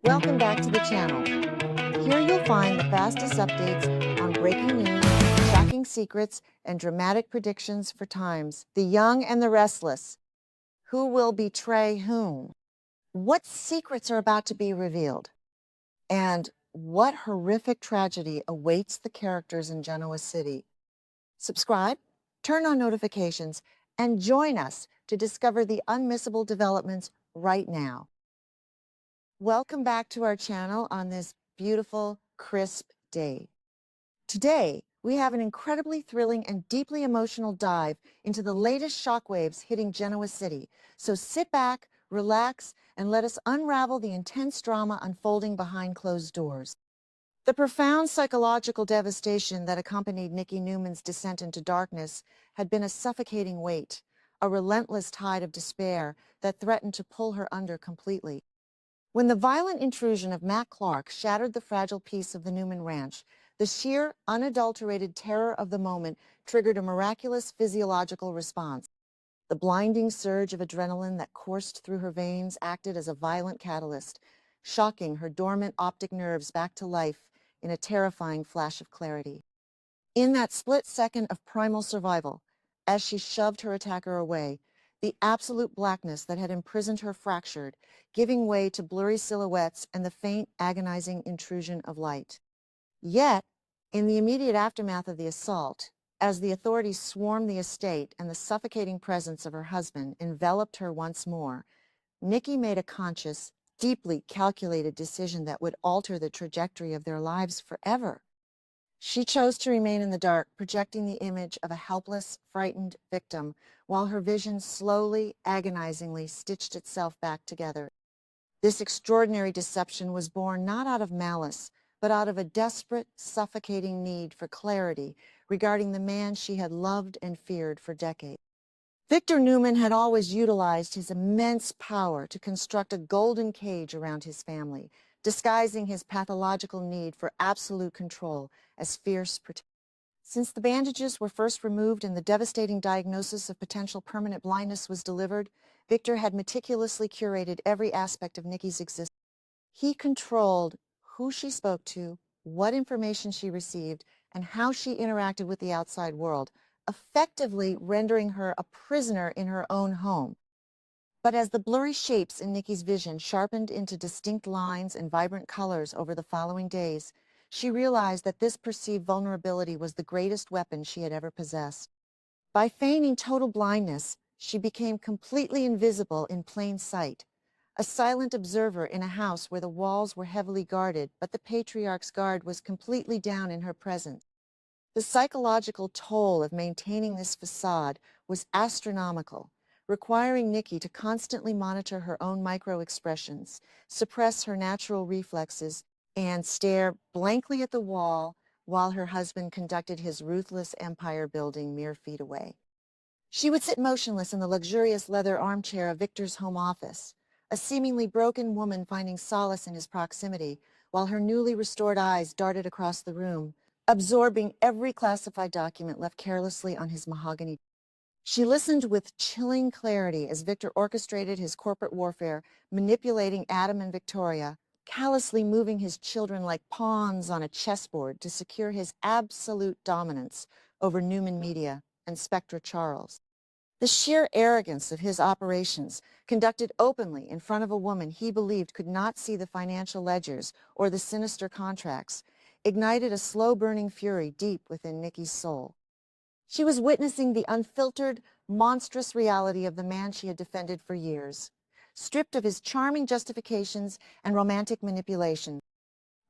Welcome back to the channel. Here you'll find the fastest updates on breaking news, shocking secrets, and dramatic predictions for times. The young and the restless. Who will betray whom? What secrets are about to be revealed? And what horrific tragedy awaits the characters in Genoa City? Subscribe, turn on notifications, and join us to discover the unmissable developments right now. Welcome back to our channel on this beautiful, crisp day. Today, we have an incredibly thrilling and deeply emotional dive into the latest shockwaves hitting Genoa City. So sit back, relax, and let us unravel the intense drama unfolding behind closed doors. The profound psychological devastation that accompanied Nikki Newman's descent into darkness had been a suffocating weight, a relentless tide of despair that threatened to pull her under completely. When the violent intrusion of Matt Clark shattered the fragile peace of the Newman Ranch, the sheer, unadulterated terror of the moment triggered a miraculous physiological response. The blinding surge of adrenaline that coursed through her veins acted as a violent catalyst, shocking her dormant optic nerves back to life in a terrifying flash of clarity. In that split second of primal survival, as she shoved her attacker away, the absolute blackness that had imprisoned her fractured, giving way to blurry silhouettes and the faint, agonizing intrusion of light. Yet, in the immediate aftermath of the assault, as the authorities swarmed the estate and the suffocating presence of her husband enveloped her once more, Nikki made a conscious, deeply calculated decision that would alter the trajectory of their lives forever. She chose to remain in the dark, projecting the image of a helpless, frightened victim, while her vision slowly, agonizingly stitched itself back together. This extraordinary deception was born not out of malice, but out of a desperate, suffocating need for clarity regarding the man she had loved and feared for decades. Victor Newman had always utilized his immense power to construct a golden cage around his family, disguising his pathological need for absolute control as fierce protection. Since the bandages were first removed and the devastating diagnosis of potential permanent blindness was delivered, Victor had meticulously curated every aspect of Nikki's existence. He controlled who she spoke to, what information she received, and how she interacted with the outside world, effectively rendering her a prisoner in her own home. But as the blurry shapes in Nikki's vision sharpened into distinct lines and vibrant colors over the following days, she realized that this perceived vulnerability was the greatest weapon she had ever possessed. By feigning total blindness, she became completely invisible in plain sight, a silent observer in a house where the walls were heavily guarded, but the patriarch's guard was completely down in her presence. The psychological toll of maintaining this facade was astronomical, requiring Nikki to constantly monitor her own micro-expressions, suppress her natural reflexes, and stare blankly at the wall while her husband conducted his ruthless empire-building mere feet away. She would sit motionless in the luxurious leather armchair of Victor's home office, a seemingly broken woman finding solace in his proximity, while her newly restored eyes darted across the room, absorbing every classified document left carelessly on his mahogany. She listened with chilling clarity as Victor orchestrated his corporate warfare, manipulating Adam and Victoria, callously moving his children like pawns on a chessboard to secure his absolute dominance over Newman Media and Spectra Charles. The sheer arrogance of his operations, conducted openly in front of a woman he believed could not see the financial ledgers or the sinister contracts, ignited a slow-burning fury deep within Nikki's soul. She was witnessing the unfiltered, monstrous reality of the man she had defended for years, stripped of his charming justifications and romantic manipulations.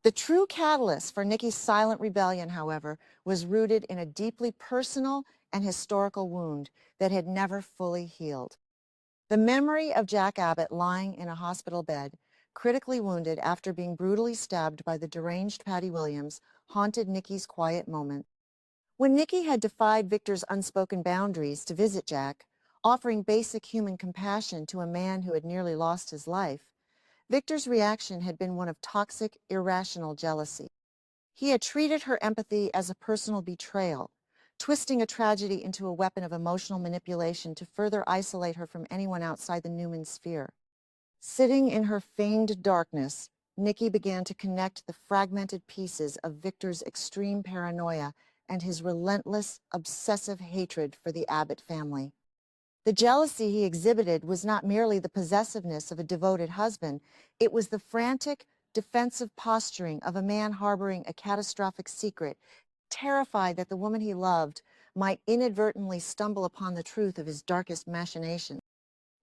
The true catalyst for Nikki's silent rebellion, however, was rooted in a deeply personal and historical wound that had never fully healed. The memory of Jack Abbott lying in a hospital bed, critically wounded after being brutally stabbed by the deranged Patty Williams, haunted Nikki's quiet moments. When Nikki had defied Victor's unspoken boundaries to visit Jack, offering basic human compassion to a man who had nearly lost his life, Victor's reaction had been one of toxic, irrational jealousy. He had treated her empathy as a personal betrayal, twisting a tragedy into a weapon of emotional manipulation to further isolate her from anyone outside the Newman sphere. Sitting in her feigned darkness, Nikki began to connect the fragmented pieces of Victor's extreme paranoia and his relentless, obsessive hatred for the Abbott family. The jealousy he exhibited was not merely the possessiveness of a devoted husband, it was the frantic, defensive posturing of a man harboring a catastrophic secret, terrified that the woman he loved might inadvertently stumble upon the truth of his darkest machinations.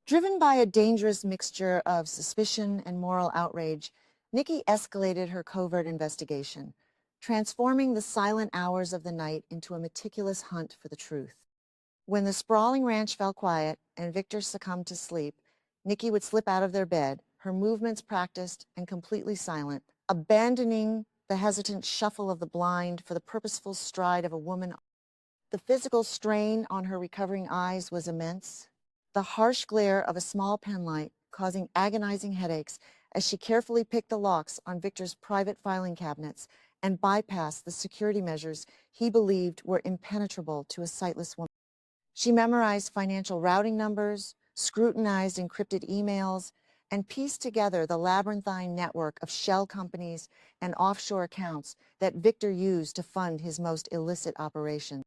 Driven by a dangerous mixture of suspicion and moral outrage, Nikki escalated her covert investigation, transforming the silent hours of the night into a meticulous hunt for the truth. When the sprawling ranch fell quiet and Victor succumbed to sleep, Nikki would slip out of their bed, her movements practiced and completely silent, abandoning the hesitant shuffle of the blind for the purposeful stride of a woman. The physical strain on her recovering eyes was immense, the harsh glare of a small penlight causing agonizing headaches as she carefully picked the locks on Victor's private filing cabinets and bypassed the security measures he believed were impenetrable to a sightless woman. She memorized financial routing numbers, scrutinized encrypted emails, and pieced together the labyrinthine network of shell companies and offshore accounts that Victor used to fund his most illicit operations.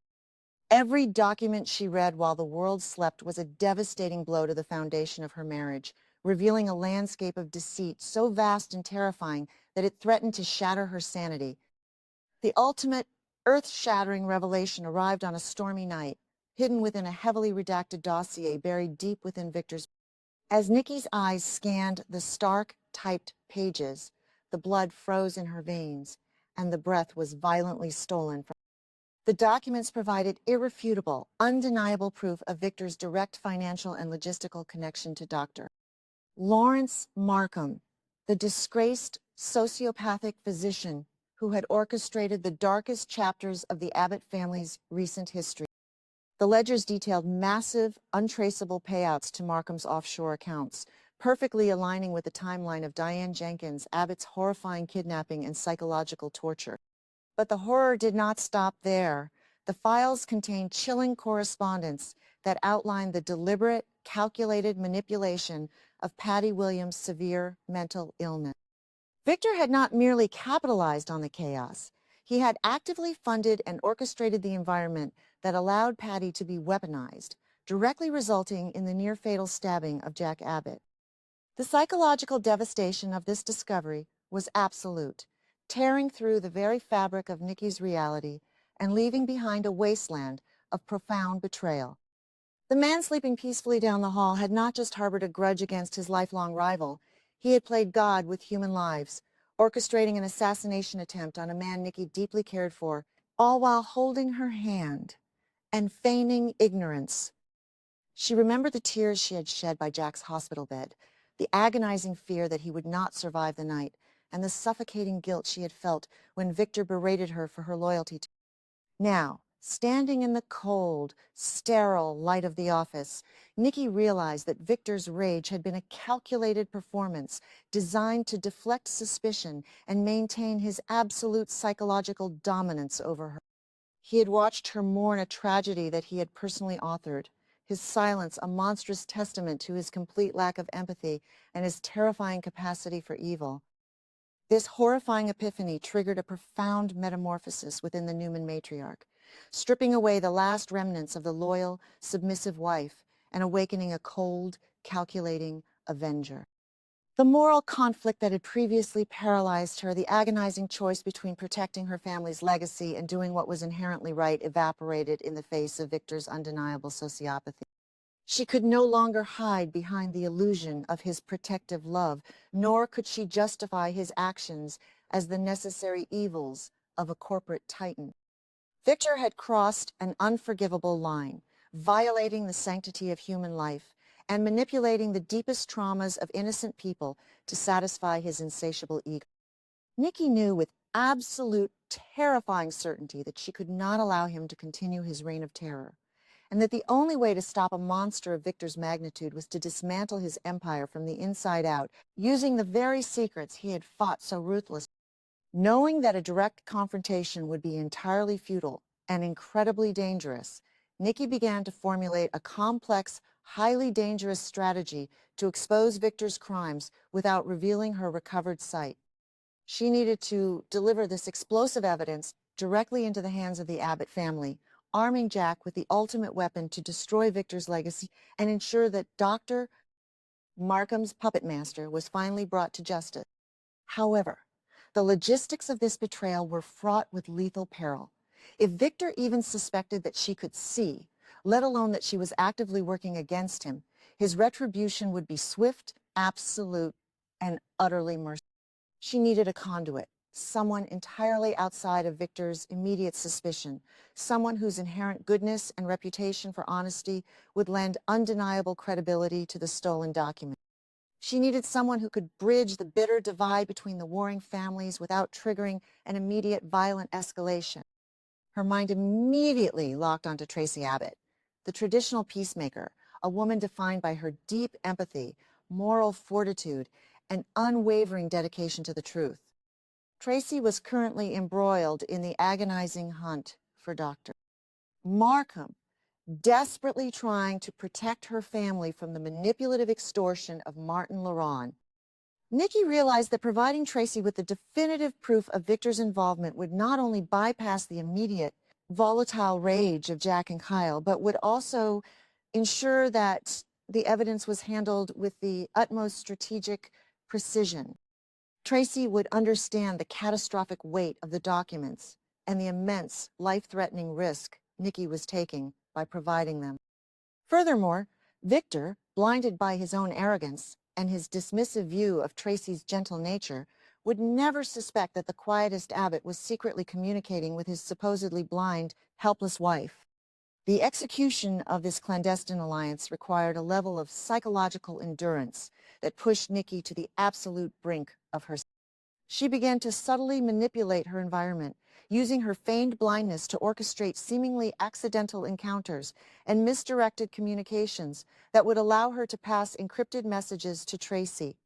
Every document she read while the world slept was a devastating blow to the foundation of her marriage, revealing a landscape of deceit so vast and terrifying that it threatened to shatter her sanity. The ultimate, earth-shattering revelation arrived on a stormy night, hidden within a heavily redacted dossier buried deep within Victor's. As Nikki's eyes scanned the stark, typed pages, the blood froze in her veins, and the breath was violently stolen from. The documents provided irrefutable, undeniable proof of Victor's direct financial and logistical connection to Dr. Lawrence Markham, the disgraced sociopathic physician who had orchestrated the darkest chapters of the Abbott family's recent history. The ledgers detailed massive, untraceable payouts to Markham's offshore accounts, perfectly aligning with the timeline of Diane Jenkins, Abbott's horrifying kidnapping and psychological torture. But the horror did not stop there. The files contained chilling correspondence that outlined the deliberate, calculated manipulation of Patty Williams' severe mental illness. Victor had not merely capitalized on the chaos. He had actively funded and orchestrated the environment that allowed Patty to be weaponized, directly resulting in the near-fatal stabbing of Jack Abbott. The psychological devastation of this discovery was absolute, tearing through the very fabric of Nikki's reality and leaving behind a wasteland of profound betrayal. The man sleeping peacefully down the hall had not just harbored a grudge against his lifelong rival, he had played God with human lives, orchestrating an assassination attempt on a man Nikki deeply cared for, all while holding her hand and feigning ignorance. She remembered the tears she had shed by Jack's hospital bed, the agonizing fear that he would not survive the night, and the suffocating guilt she had felt when Victor berated her for her loyalty to him. Now, standing in the cold, sterile light of the office, Nikki realized that Victor's rage had been a calculated performance designed to deflect suspicion and maintain his absolute psychological dominance over her. He had watched her mourn a tragedy that he had personally authored, his silence a monstrous testament to his complete lack of empathy and his terrifying capacity for evil. This horrifying epiphany triggered a profound metamorphosis within the Newman matriarch, stripping away the last remnants of the loyal, submissive wife and awakening a cold, calculating avenger. The moral conflict that had previously paralyzed her, the agonizing choice between protecting her family's legacy and doing what was inherently right, evaporated in the face of Victor's undeniable sociopathy. She could no longer hide behind the illusion of his protective love, nor could she justify his actions as the necessary evils of a corporate titan. Victor had crossed an unforgivable line, violating the sanctity of human life and manipulating the deepest traumas of innocent people to satisfy his insatiable ego. Nikki knew with absolute, terrifying certainty that she could not allow him to continue his reign of terror, and that the only way to stop a monster of Victor's magnitude was to dismantle his empire from the inside out, using the very secrets he had fought so ruthlessly. Knowing that a direct confrontation would be entirely futile and incredibly dangerous, Nikki began to formulate a complex, highly dangerous strategy to expose Victor's crimes without revealing her recovered sight. She needed to deliver this explosive evidence directly into the hands of the Abbott family, arming Jack with the ultimate weapon to destroy Victor's legacy and ensure that Dr. Markham's puppet master was finally brought to justice. However, the logistics of this betrayal were fraught with lethal peril. If Victor even suspected that she could see, let alone that she was actively working against him, his retribution would be swift, absolute, and utterly merciless. She needed a conduit, someone entirely outside of Victor's immediate suspicion, someone whose inherent goodness and reputation for honesty would lend undeniable credibility to the stolen document. She needed someone who could bridge the bitter divide between the warring families without triggering an immediate violent escalation. Her mind immediately locked onto Tracy Abbott, the traditional peacemaker, a woman defined by her deep empathy, moral fortitude, and unwavering dedication to the truth. Tracy was currently embroiled in the agonizing hunt for Dr. Markham, desperately trying to protect her family from the manipulative extortion of Martin Laron. Nikki realized that providing Tracy with the definitive proof of Victor's involvement would not only bypass the immediate volatile rage of Jack and Kyle, but would also ensure that the evidence was handled with the utmost strategic precision. Tracy would understand the catastrophic weight of the documents and the immense life-threatening risk Nikki was taking by providing them. Furthermore, Victor, blinded by his own arrogance and his dismissive view of Tracy's gentle nature, would never suspect that the quietest Abbott was secretly communicating with his supposedly blind, helpless wife. The execution of this clandestine alliance required a level of psychological endurance that pushed Nikki to the absolute brink of herself. She began to subtly manipulate her environment, using her feigned blindness to orchestrate seemingly accidental encounters and misdirected communications that would allow her to pass encrypted messages to Tracy.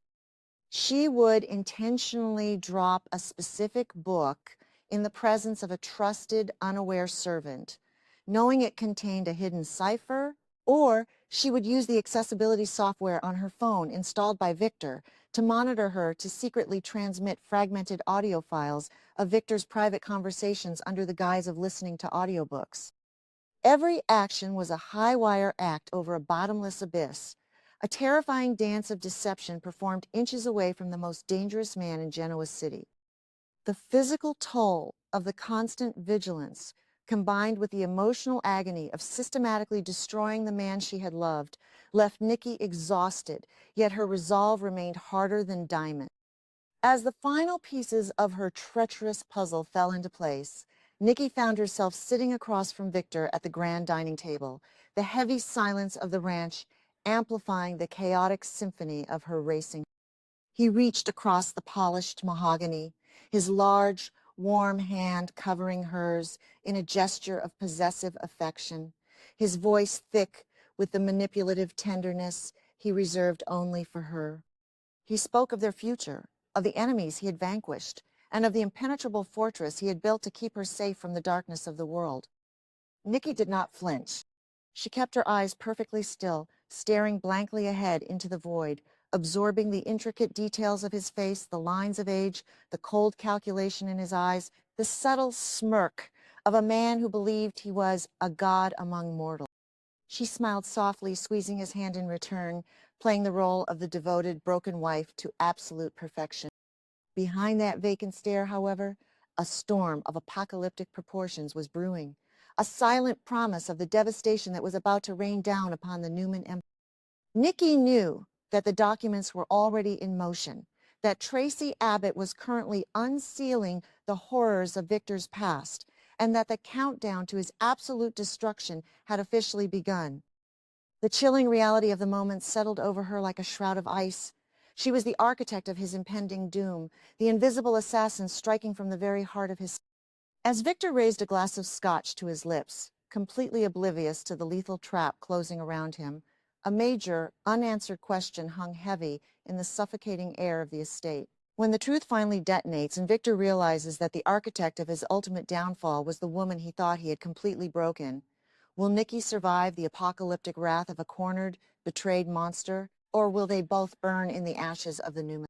She would intentionally drop a specific book in the presence of a trusted, unaware servant, knowing it contained a hidden cipher, or she would use the accessibility software on her phone installed by Victor to monitor her to secretly transmit fragmented audio files of Victor's private conversations under the guise of listening to audiobooks. Every action was a high-wire act over a bottomless abyss, a terrifying dance of deception performed inches away from the most dangerous man in Genoa City. The physical toll of the constant vigilance, combined with the emotional agony of systematically destroying the man she had loved, left Nikki exhausted, yet her resolve remained harder than diamond. As the final pieces of her treacherous puzzle fell into place, Nikki found herself sitting across from Victor at the grand dining table, the heavy silence of the ranch amplifying the chaotic symphony of her racing. He reached across the polished mahogany, his large, warm hand covering hers in a gesture of possessive affection, his voice thick with the manipulative tenderness he reserved only for her. He spoke of their future, of the enemies he had vanquished, and of the impenetrable fortress he had built to keep her safe from the darkness of the world. Nikki did not flinch. She kept her eyes perfectly still, staring blankly ahead into the void, absorbing the intricate details of his face, the lines of age, the cold calculation in his eyes, the subtle smirk of a man who believed he was a god among mortals. She smiled softly, squeezing his hand in return, playing the role of the devoted, broken wife to absolute perfection. Behind that vacant stare, however, a storm of apocalyptic proportions was brewing, a silent promise of the devastation that was about to rain down upon the Newman Empire. Nikki knew that the documents were already in motion, that Tracy Abbott was currently unsealing the horrors of Victor's past, and that the countdown to his absolute destruction had officially begun. The chilling reality of the moment settled over her like a shroud of ice. She was the architect of his impending doom, the invisible assassin striking from the very heart of his... As Victor raised a glass of scotch to his lips, completely oblivious to the lethal trap closing around him, a major, unanswered question hung heavy in the suffocating air of the estate. When the truth finally detonates and Victor realizes that the architect of his ultimate downfall was the woman he thought he had completely broken, will Nikki survive the apocalyptic wrath of a cornered, betrayed monster, or will they both burn in the ashes of the Newman?